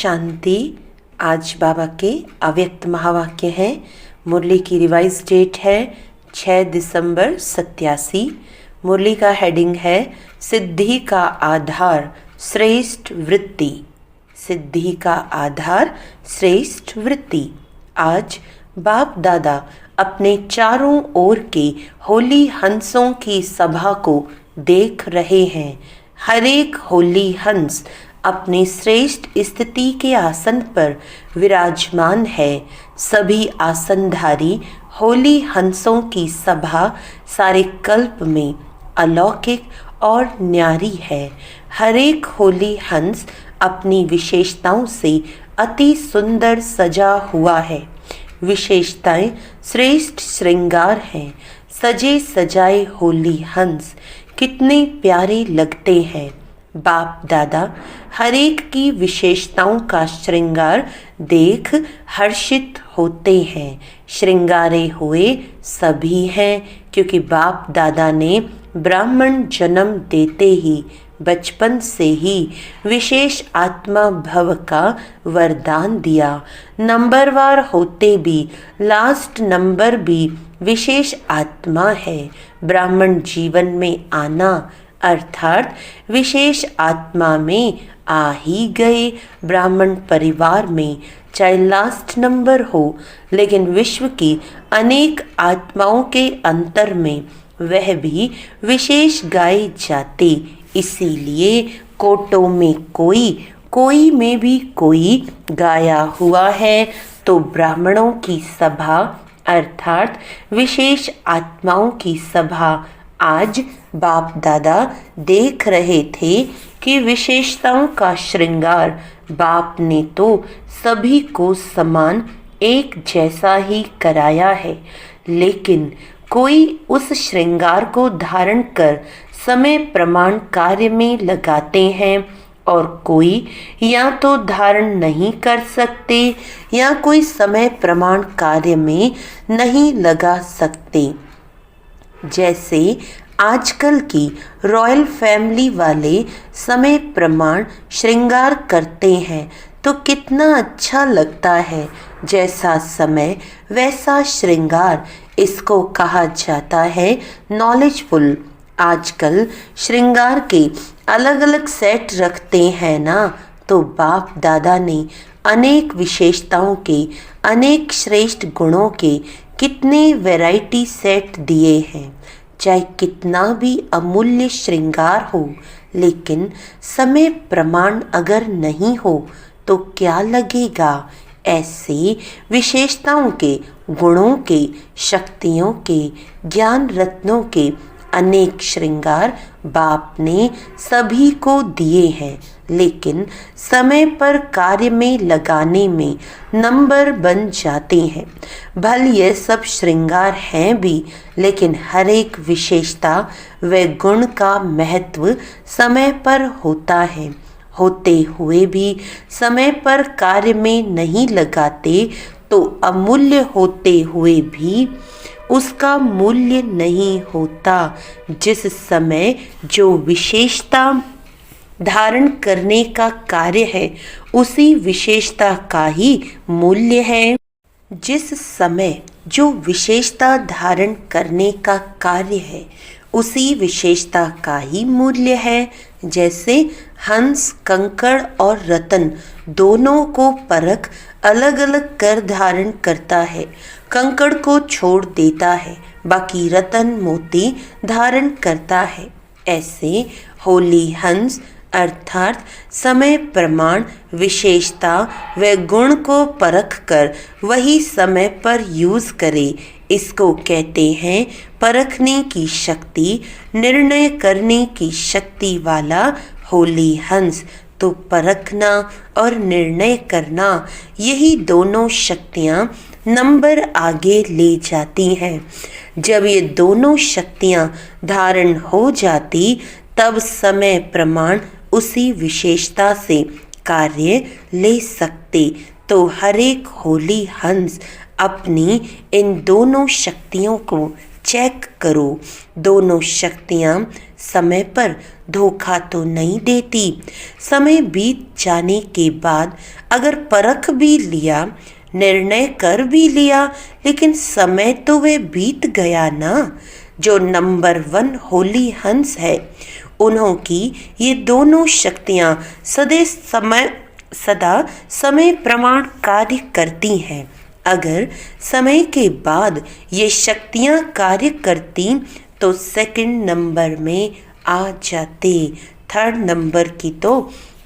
शांति। आज बाबा के अव्यक्त महावाक्य हैं। मुरली की रिवाइज डेट है 6 दिसंबर 87। मुरली का हेडिंग है सिद्धि का आधार श्रेष्ठ वृत्ति। सिद्धि का आधार श्रेष्ठ वृत्ति। आज बाप दादा अपने चारों ओर के होली हंसों की सभा को देख रहे हैं। हर एक होली हंस अपनी श्रेष्ठ स्थिति के आसन पर विराजमान है। सभी आसनधारी होली हंसों की सभा सारे कल्प में अलौकिक और न्यारी है। हर एक होली हंस अपनी विशेषताओं से अति सुंदर सजा हुआ है। विशेषताएं श्रेष्ठ श्रृंगार हैं। सजे सजाए होली हंस कितने प्यारे लगते हैं। बाप दादा हर एक की विशेषताओं का श्रृंगार देख हर्षित होते हैं। श्रृंगारे हुए सभी हैं, क्योंकि बाप दादा ने ब्राह्मण जन्म देते ही बचपन से ही विशेष आत्मा भव का वरदान दिया। नंबरवार होते भी लास्ट नंबर भी विशेष आत्मा है। ब्राह्मण जीवन में आना अर्थात विशेष आत्मा में आ ही गए। ब्राह्मण परिवार में चाहे लास्ट नंबर हो, लेकिन विश्व की अनेक आत्माओं के अंतर में वह भी विशेष गाए जाते। इसीलिए कोटों में कोई, कोई में भी कोई गाया हुआ है। तो ब्राह्मणों की सभा अर्थात विशेष आत्माओं की सभा आज बाप दादा देख रहे थे कि विशेषताओं का श्रृंगार बाप ने तो सभी को समान एक जैसा ही कराया है, लेकिन कोई उस श्रृंगार को धारण कर समय प्रमाण कार्य में लगाते हैं और कोई या तो धारण नहीं कर सकते या कोई समय प्रमाण कार्य में नहीं लगा सकते। जैसे आजकल की रॉयल फैमिली वाले समय प्रमाण श्रृंगार करते हैं तो कितना अच्छा लगता है। जैसा समय वैसा श्रृंगार, इसको कहा जाता है नॉलेजफुल। आजकल श्रृंगार के अलग अलग सेट रखते हैं ना, तो बाप दादा ने अनेक विशेषताओं के, अनेक श्रेष्ठ गुणों के कितने वैरायटी सेट दिए हैं। चाहे कितना भी अमूल्य श्रृंगार हो, लेकिन समय प्रमाण अगर नहीं हो तो क्या लगेगा। ऐसे विशेषताओं के, गुणों के, शक्तियों के, ज्ञान रत्नों के अनेक श्रृंगार बाप ने सभी को दिए हैं, लेकिन समय पर कार्य में लगाने में नंबर बन जाते हैं। भल ये सब श्रृंगार हैं भी, लेकिन हर एक विशेषता व गुण का महत्व समय पर होता है। होते हुए भी समय पर कार्य में नहीं लगाते तो अमूल्य होते हुए भी उसका मूल्य नहीं होता। जिस समय जो विशेषता धारण करने का कार्य है, उसी विशेषता का ही मूल्य है। जिस समय जो विशेषता धारण करने का कार्य है, उसी विशेषता का ही मूल्य है। जैसे हंस, कंकड़ और रतन दोनों को परख अलग अलग कर धारण करता है। कंकड़ को छोड़ देता है, बाकी रतन मोती धारण करता है। ऐसे होली हंस अर्थात समय प्रमाण विशेषता व गुण को परख कर वही समय पर यूज करे, इसको कहते हैं परखने की शक्ति, निर्णय करने की शक्ति वाला होली हंस। तो परखना और निर्णय करना, यही दोनों शक्तियाँ नंबर आगे ले जाती हैं। जब ये दोनों शक्तियाँ धारण हो जाती, तब समय प्रमाण उसी विशेषता से कार्य ले सकते। तो हर एक होली हंस अपनी इन दोनों शक्तियों को चेक करो, दोनों शक्तियाँ समय पर धोखा तो नहीं देती। समय बीत जाने के बाद अगर परख भी लिया, निर्णय कर भी लिया, लेकिन समय तो वह बीत गया ना। जो नंबर 1 होली हंस है, उन्हों की ये दोनों शक्तियाँ सदा समय प्रमाण कार्य करती हैं। अगर समय के बाद ये शक्तियाँ कार्य करती तो सेकंड नंबर में आ जाते। थर्ड नंबर की तो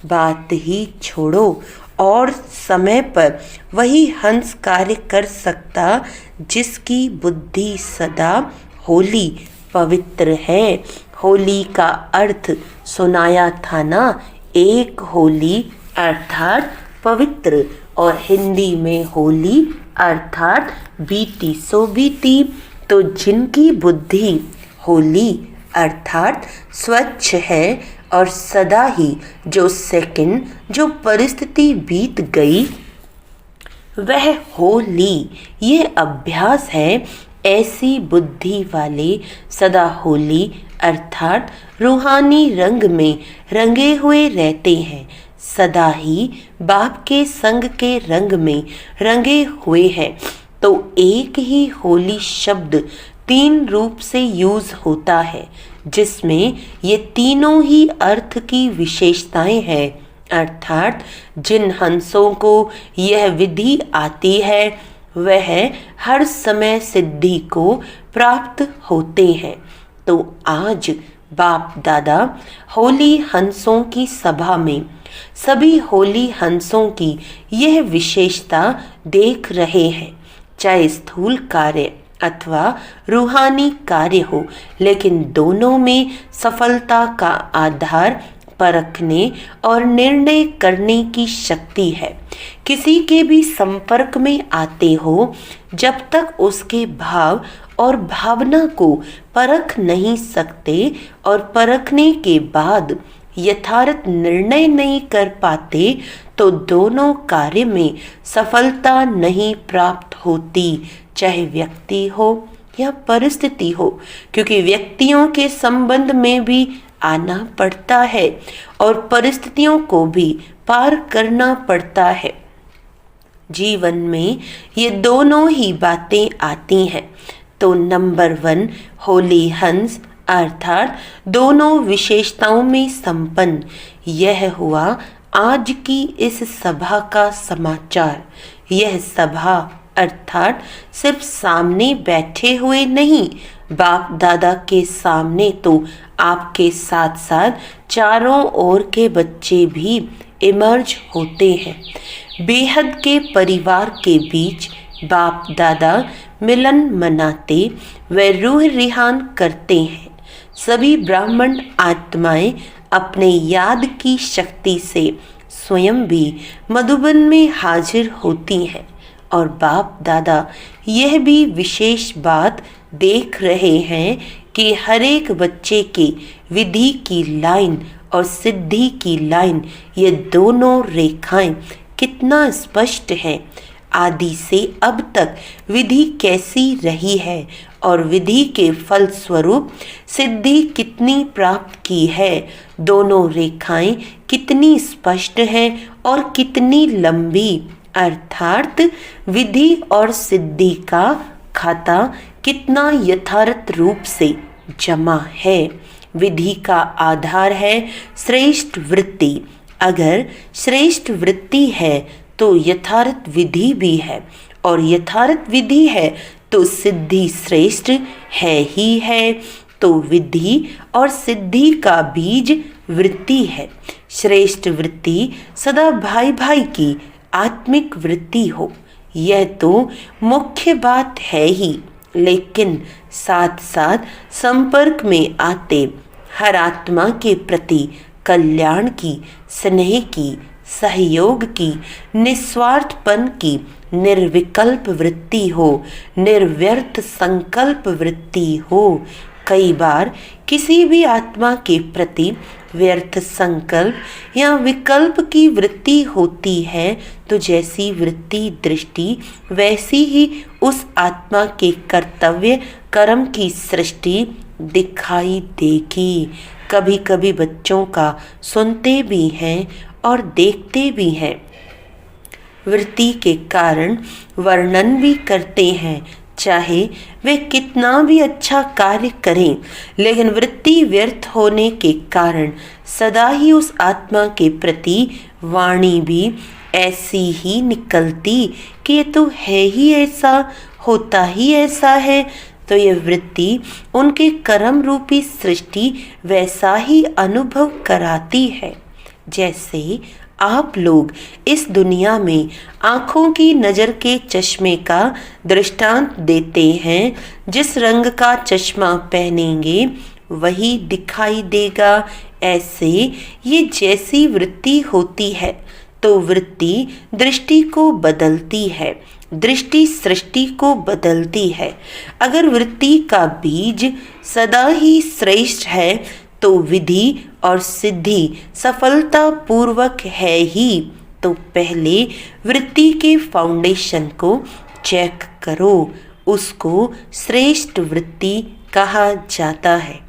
बात ही छोड़ो। और समय पर वही हंस कार्य कर सकता जिसकी बुद्धि सदा होली पवित्र है। होली का अर्थ सुनाया था ना, एक होली अर्थात पवित्र, और हिंदी में होली अर्थात बीती सो बीती। तो जिनकी बुद्धि होली अर्थात स्वच्छ है और सदा ही जो सेकंड जो परिस्थिति बीत गई वह होली, ये अभ्यास है। ऐसी बुद्धि वाले सदा होली अर्थात रूहानी रंग में रंगे हुए रहते हैं, सदा ही बाप के संग के रंग में रंगे हुए हैं। तो एक ही होली शब्द 3 रूप से यूज होता है, जिसमें ये तीनों ही अर्थ की विशेषताएं हैं। अर्थात जिन हंसों को यह विधि आती है वह हर समय सिद्धि को प्राप्त होते हैं। तो आज बाप दादा होली हंसों की सभा में सभी होली हंसों की यह विशेषता देख रहे हैं। चाहे स्थूल कार्य अथवा रूहानी कार्य हो, लेकिन दोनों में सफलता का आधार परखने और निर्णय करने की शक्ति है। किसी के भी संपर्क में आते हो, जब तक उसके भाव और भावना को परख नहीं सकते और परखने के बाद यथार्थ निर्णय नहीं कर पाते, तो दोनों कार्य में सफलता नहीं प्राप्त होती, चाहे व्यक्ति हो या परिस्थिति हो। क्योंकि व्यक्तियों के संबंध में भी आना पड़ता है और परिस्थितियों को भी पार करना पड़ता है। जीवन में ये दोनों ही बातें आती हैं। तो नंबर 1 होली हंस अर्थात दोनों विशेषताओं में संपन्न, यह हुआ आज की इस सभा का समाचार। यह सभा अर्थात सिर्फ सामने बैठे हुए नहीं, बाप दादा के सामने तो आपके साथ साथ चारों ओर के बच्चे भी इमर्ज होते हैं। बेहद के परिवार के बीच बाप दादा मिलन मनाते व रूह रिहान करते हैं। सभी ब्राह्मण आत्माएं अपने याद की शक्ति से स्वयं भी मधुबन में हाजिर होती हैं और बाप दादा यह भी विशेष बात देख रहे हैं कि हर एक बच्चे के विधि की लाइन और सिद्धि की लाइन, ये दोनों रेखाएं कितना स्पष्ट है। आदि से अब तक विधि कैसी रही है और विधि के फल स्वरूप सिद्धि कितनी प्राप्त की है। दोनों रेखाएं कितनी स्पष्ट हैं और कितनी लंबी, अर्थात विधि और सिद्धि का खाता कितना यथार्थ रूप से जमा है। विधि का आधार है श्रेष्ठ वृत्ति। अगर श्रेष्ठ वृत्ति है तो यथार्थ विधि भी है, और यथार्थ विधि है तो सिद्धि श्रेष्ठ है ही है। तो विधि और सिद्धि का बीज वृत्ति है। श्रेष्ठ वृत्ति सदा भाई भाई की आत्मिक वृत्ति हो, यह तो मुख्य बात है ही, लेकिन साथ साथ संपर्क में आते हर आत्मा के प्रति कल्याण की, स्नेह की, सहयोग की, निस्वार्थपन की निर्विकल्प वृत्ति हो, निर्व्यर्थ संकल्प वृत्ति हो। कई बार किसी भी आत्मा के प्रति व्यर्थ संकल्प या विकल्प की वृत्ति होती है तो जैसी वृत्ति दृष्टि वैसी ही उस आत्मा के कर्तव्य कर्म की सृष्टि दिखाई देगी। कभी कभी बच्चों का सुनते भी हैं और देखते भी हैं, वृत्ति के कारण वर्णन भी करते हैं, चाहे वे कितना भी अच्छा कार्य करें, लेकिन वृत्ति व्यर्थ होने के कारण सदा ही उस आत्मा के प्रति वाणी भी ऐसी ही निकलती कि ये तो है ही ऐसा, होता ही ऐसा है। तो ये वृत्ति उनके कर्म रूपी सृष्टि वैसा ही अनुभव कराती है जैसे आप लोग इस दुनिया में आँखों की नज़र के चश्मे का दृष्टांत देते हैं। जिस रंग का चश्मा पहनेंगे वही दिखाई देगा। ऐसे ये जैसी वृत्ति होती है तो वृत्ति दृष्टि को बदलती है, दृष्टि सृष्टि को बदलती है। अगर वृत्ति का बीज सदा ही श्रेष्ठ है तो विधि और सिद्धि सफलता पूर्वक है ही। तो पहले वृत्ति के फाउंडेशन को चेक करो, उसको श्रेष्ठ वृत्ति कहा जाता है।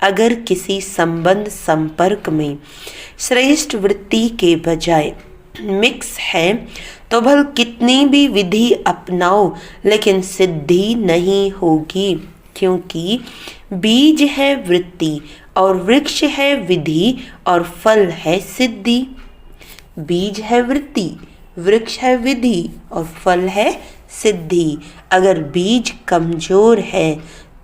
अगर किसी संबंध संपर्क में श्रेष्ठ वृत्ति के बजाय मिक्स है तो भल कितनी भी विधि अपनाओ लेकिन सिद्धि नहीं होगी, क्योंकि बीज है वृत्ति और वृक्ष है विधि और फल है सिद्धि। बीज है वृत्ति, वृक्ष है विधि और फल है सिद्धि। अगर बीज कमजोर है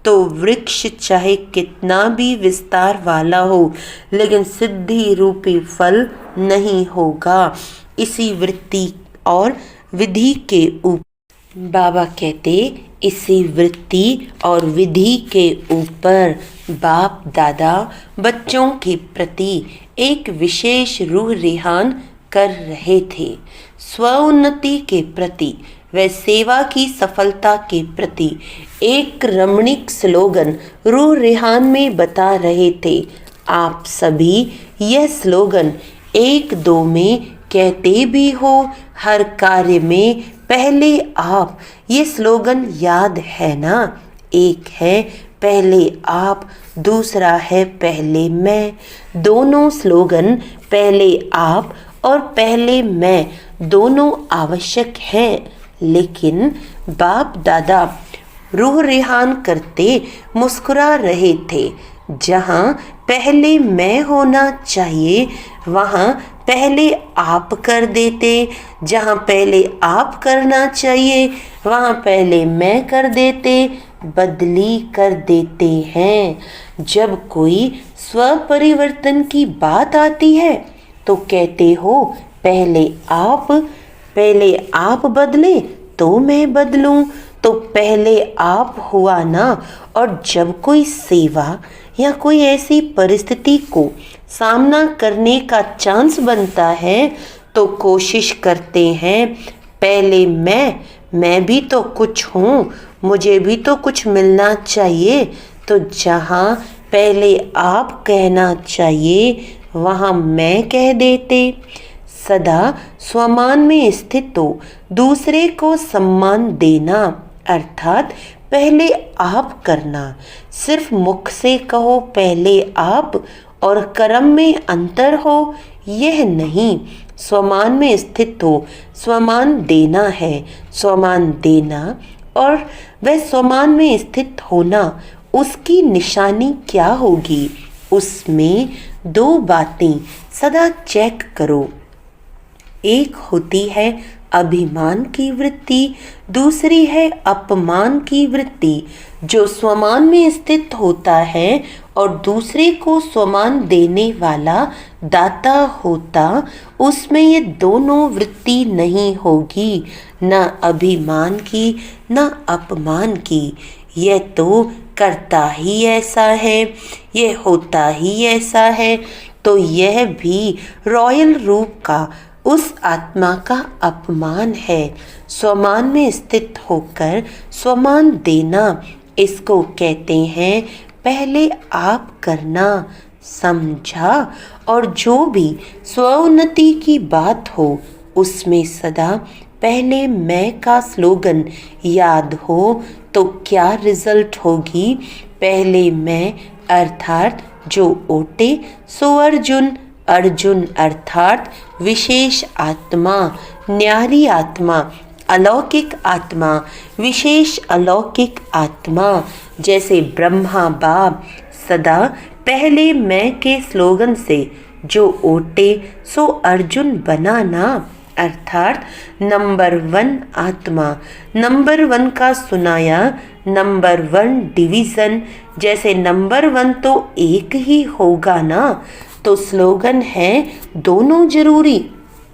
तो वृक्ष चाहे कितना भी विस्तार वाला हो लेकिन सिद्धि रूपी फल नहीं होगा। इसी वृत्ति और विधि के ऊपर बाबा कहते, इसी वृत्ति और विधि के ऊपर बाप दादा बच्चों के प्रति एक विशेष रूह रिहान कर रहे थे। स्व उन्नति के प्रति व सेवा की सफलता के प्रति एक रमणीक स्लोगन रूह रिहान में बता रहे थे। आप सभी यह स्लोगन एक दो में कहते भी हो, हर कार्य में पहले आप, ये स्लोगन याद है ना? एक है पहले आप, दूसरा है पहले मैं। दोनों स्लोगन पहले आप और पहले मैं दोनों आवश्यक हैं, लेकिन बाप दादा रूह रिहान करते मुस्कुरा रहे थे। जहाँ पहले मैं होना चाहिए वहाँ पहले आप कर देते, जहाँ पहले आप करना चाहिए वहाँ पहले मैं कर देते, बदली कर देते हैं। जब कोई स्व परिवर्तन की बात आती है तो कहते हो पहले आप बदले तो मैं बदलूं। तो पहले आप हुआ ना। और जब कोई सेवा या कोई ऐसी परिस्थिति को सामना करने का चांस बनता है तो कोशिश करते हैं पहले मैं भी तो कुछ हूँ, मुझे भी तो कुछ मिलना चाहिए। तो जहाँ पहले आप कहना चाहिए वहाँ मैं कह देते। सदा स्वमान में स्थित हो, दूसरे को सम्मान देना अर्थात पहले आप करना। सिर्फ मुख से कहो पहले आप और कर्म में अंतर हो, यह नहीं। स्वमान में स्थित हो, स्वमान देना है। स्वमान देना और वह स्वमान में स्थित होना, उसकी निशानी क्या होगी? उसमें दो बातें सदा चेक करो। एक होती है अभिमान की वृत्ति, दूसरी है अपमान की वृत्ति। जो स्वमान में स्थित होता है और दूसरे को स्वमान देने वाला दाता होता, उसमें ये दोनों वृत्ति नहीं होगी, न अभिमान की न अपमान की। यह तो करता ही ऐसा है, यह होता ही ऐसा है। तो यह भी रॉयल रूप का उस आत्मा का अपमान है। स्वमान में स्थित होकर स्वमान देना, इसको कहते हैं पहले आप करना। समझा। और जो भी स्वोन्नति की बात हो उसमें सदा पहले मैं का स्लोगन याद हो तो क्या रिजल्ट होगी। पहले मैं अर्थात जो ओटे सो अर्जुन, अर्जुन अर्थात विशेष आत्मा, न्यारी आत्मा, अलौकिक आत्मा, विशेष अलौकिक आत्मा। जैसे ब्रह्मा बाप सदा पहले मैं के स्लोगन से जो ओटे सो अर्जुन बनाना, अर्थात नंबर 1 आत्मा, नंबर 1 का सुनाया, नंबर 1 डिवीज़न। जैसे नंबर 1 तो एक ही होगा ना, तो स्लोगन है दोनों जरूरी,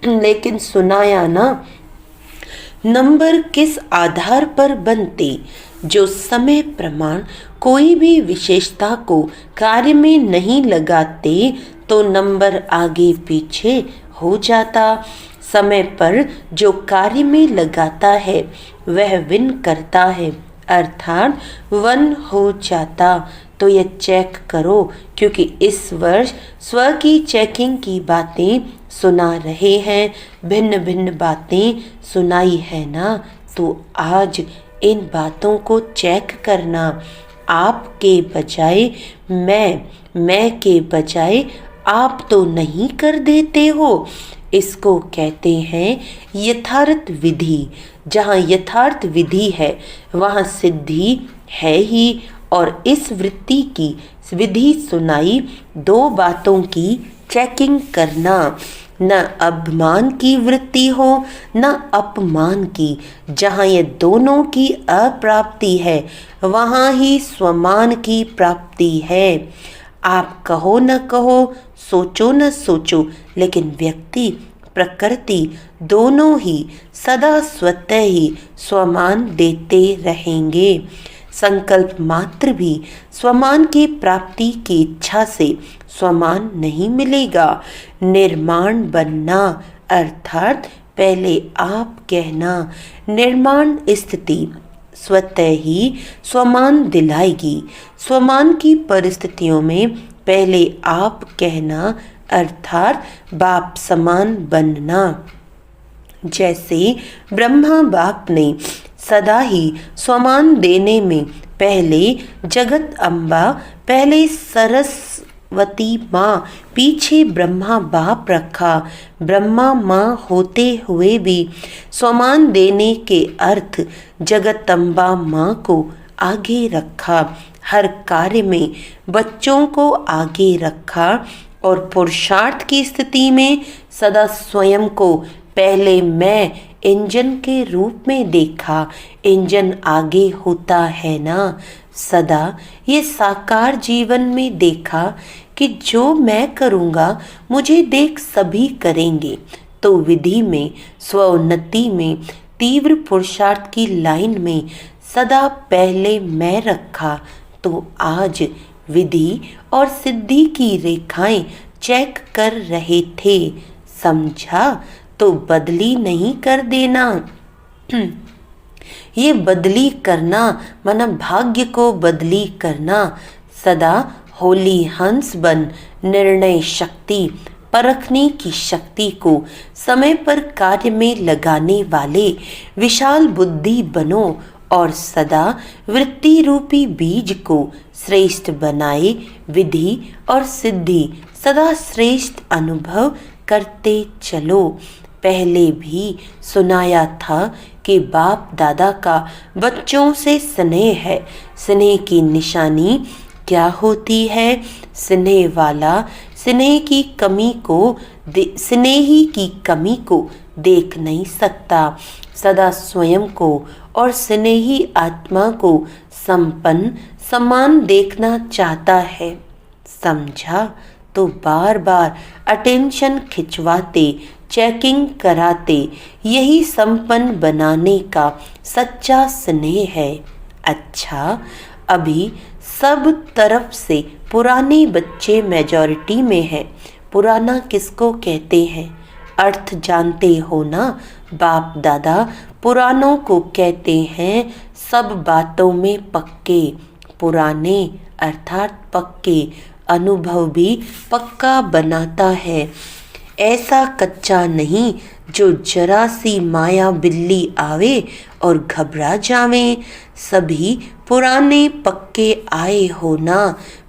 लेकिन सुनाया ना। नंबर किस आधार पर बनते, जो समय प्रमाण कोई भी विशेषता को कार्य में नहीं लगाते तो नंबर आगे पीछे हो जाता। समय पर जो कार्य में लगाता है वह विन करता है, अर्थात 1 हो जाता। तो यह चेक करो, क्योंकि इस वर्ष स्व की चेकिंग की बातें सुना रहे हैं, भिन्न भिन्न बातें सुनाई है ना। तो आज इन बातों को चेक करना। आप के बजाय मैं के बजाय आप तो नहीं कर देते हो। इसको कहते हैं यथार्थ विधि। जहाँ यथार्थ विधि है वहाँ सिद्धि है ही। और इस वृत्ति की विधि सुनाई 2 बातों की चेकिंग करना, न अभिमान की वृत्ति हो न अपमान की। जहाँ ये दोनों की अप्राप्ति है वहाँ ही स्वमान की प्राप्ति है। आप कहो न कहो, सोचो न सोचो, लेकिन व्यक्ति प्रकृति दोनों ही सदा स्वतः ही स्वमान देते रहेंगे। संकल्प मात्र भी स्वमान की प्राप्ति की इच्छा से स्वमान नहीं मिलेगा। निर्माण बनना अर्थात पहले आप कहना, निर्माण स्थिति स्वतः ही स्वमान दिलाएगी। स्वमान की परिस्थितियों में पहले आप कहना अर्थात बाप समान बनना। जैसे ब्रह्मा बाप ने सदा ही स्वमान देने में पहले जगत अम्बा, पहले सरस्वती माँ, पीछे ब्रह्मा बाप रखा। ब्रह्मा माँ होते हुए भी स्वमान देने के अर्थ जगत अम्बा माँ को आगे रखा। हर कार्य में बच्चों को आगे रखा और पुरुषार्थ की स्थिति में सदा स्वयं को पहले मैं इंजन के रूप में देखा। इंजन आगे होता है ना। सदा ये साकार जीवन में देखा कि जो मैं करूँगा मुझे देख सभी करेंगे। तो विधि में, स्वोन्नति में, तीव्र पुरुषार्थ की लाइन में सदा पहले मैं रखा। तो आज विधि और सिद्धि की रेखाएं चेक कर रहे थे, समझा। तो बदली नहीं कर देना। ये बदली करना माना भाग्य को बदली करना। सदा होली हंस बन, निर्णय शक्ति, परखने की शक्ति को समय पर कार्य में लगाने वाले विशाल बुद्धि बनो और सदा वृत्ति रूपी बीज को श्रेष्ठ बनाए। विधि और सिद्धि सदा श्रेष्ठ अनुभव करते चलो। पहले भी सुनाया था कि बाप दादा का बच्चों से स्नेह है। स्नेह की निशानी क्या होती है? स्नेह वाला स्नेही की कमी को देख नहीं सकता। सदा स्वयं को और स्नेही आत्मा को संपन्न समान देखना चाहता है, समझा। तो बार बार अटेंशन खिंचवाते, चेकिंग कराते, यही संपन्न बनाने का सच्चा स्नेह है। अच्छा, अभी सब तरफ से पुराने बच्चे मेजॉरिटी में हैं। पुराना किसको कहते हैं? अर्थ जानते हो ना? बाप दादा पुरानों को कहते हैं सब बातों में पक्के। पुराने अर्थात पक्के, अनुभव भी पक्का बनाता है। ऐसा कच्चा नहीं जो जरा सी माया बिल्ली आवे और घबरा जावे। सभी पुराने पक्के आए हो ना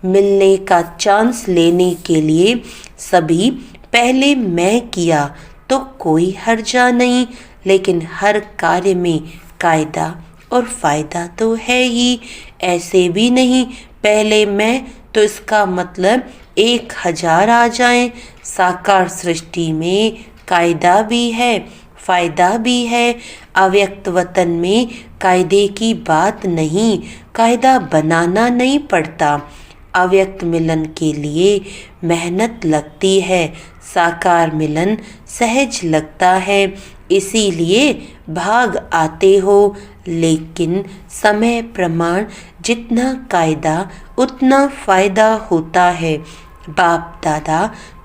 मिलने का चांस लेने के लिए। सभी पहले मैं किया तो कोई हर्जा नहीं, लेकिन हर कार्य में कायदा और फायदा तो है ही। ऐसे भी नहीं पहले मैं तो इसका मतलब 1000 आ जाएं। साकार सृष्टि में कायदा भी है, फायदा भी है। अव्यक्त वतन में कायदे की बात नहीं, कायदा बनाना नहीं पड़ता। अव्यक्त मिलन के लिए मेहनत लगती है, साकार मिलन सहज लगता है। इसीलिए भाग आते हो, लेकिन समय प्रमाण जितना कायदा उतना फायदा होता है। बाप दादा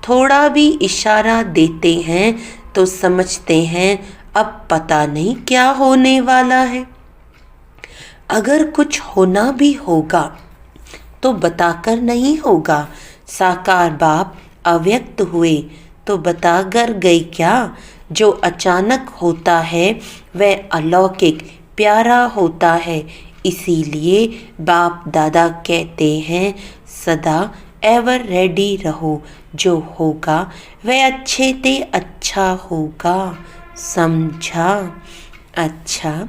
थोड़ा भी इशारा देते हैं तो समझते हैं अब पता नहीं क्या होने वाला है। अगर कुछ होना भी होगा तो बताकर नहीं होगा। साकार बाप अव्यक्त हुए तो बताकर गए क्या? जो अचानक होता है वह अलौकिक प्यारा होता है। इसीलिए बाप दादा कहते हैं सदा एवर रेडी रहो, जो होगा वह अच्छे ते अच्छा होगा। समझा? अच्छा,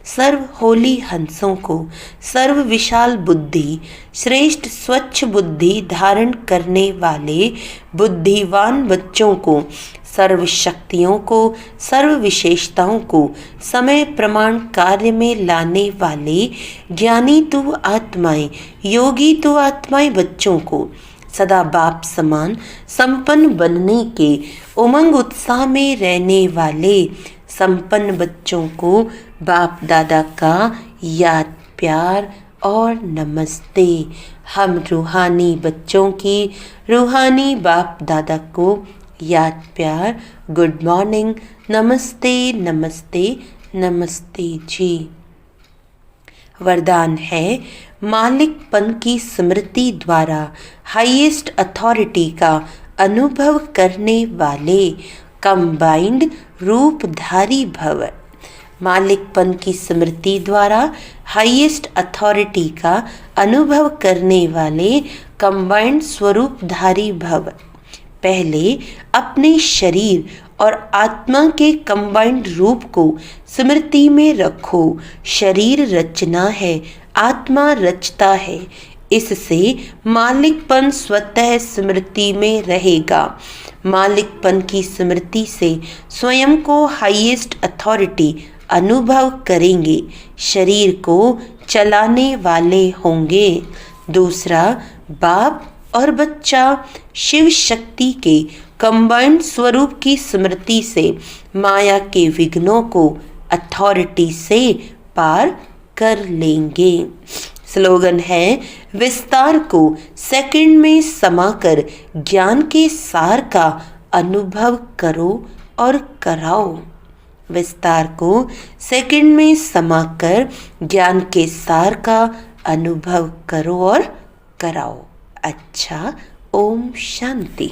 सर्व होली हंसों को, सर्व विशाल बुद्धि, श्रेष्ठ स्वच्छ बुद्धि धारण करने वाले बुद्धिवान बच्चों को, सर्व शक्तियों को, सर्व विशेषताओं को समय प्रमाण कार्य में लाने वाले ज्ञानी तु आत्माएं, योगी तु आत्माएं बच्चों को सदा बाप समान संपन्न बनने के उमंग उत्साह में रहने वाले संपन्न बच्चों को बाप दादा का याद प्यार और नमस्ते। हम रूहानी बच्चों की रूहानी बाप दादा को याद प्यार, गुड मॉर्निंग, नमस्ते नमस्ते नमस्ते जी। वरदान है मालिकपन की स्मृति द्वारा हाईएस्ट अथॉरिटी का अनुभव करने वाले कंबाइंड रूपधारी भव। मालिकपन की स्मृति द्वारा हाईएस्ट अथॉरिटी का अनुभव करने वाले कंबाइंड स्वरूपधारी भव। पहले अपने शरीर और आत्मा के कंबाइंड रूप को स्मृति में रखो। शरीर रचना है, आत्मा रचता है। इससे मालिकपन स्वतः स्मृति में रहेगा। मालिकपन की स्मृति से स्वयं को हाईएस्ट अथॉरिटी अनुभव करेंगे, शरीर को चलाने वाले होंगे। दूसरा, बाप और बच्चा शिव शक्ति के कंबाइंड स्वरूप की स्मृति से माया के विघ्नों को अथॉरिटी से पार कर लेंगे। स्लोगन है विस्तार को सेकंड में समाकर ज्ञान के सार का अनुभव करो और कराओ। विस्तार को सेकंड में समाकर ज्ञान के सार का अनुभव करो और कराओ। अच्छा, ओम शांति।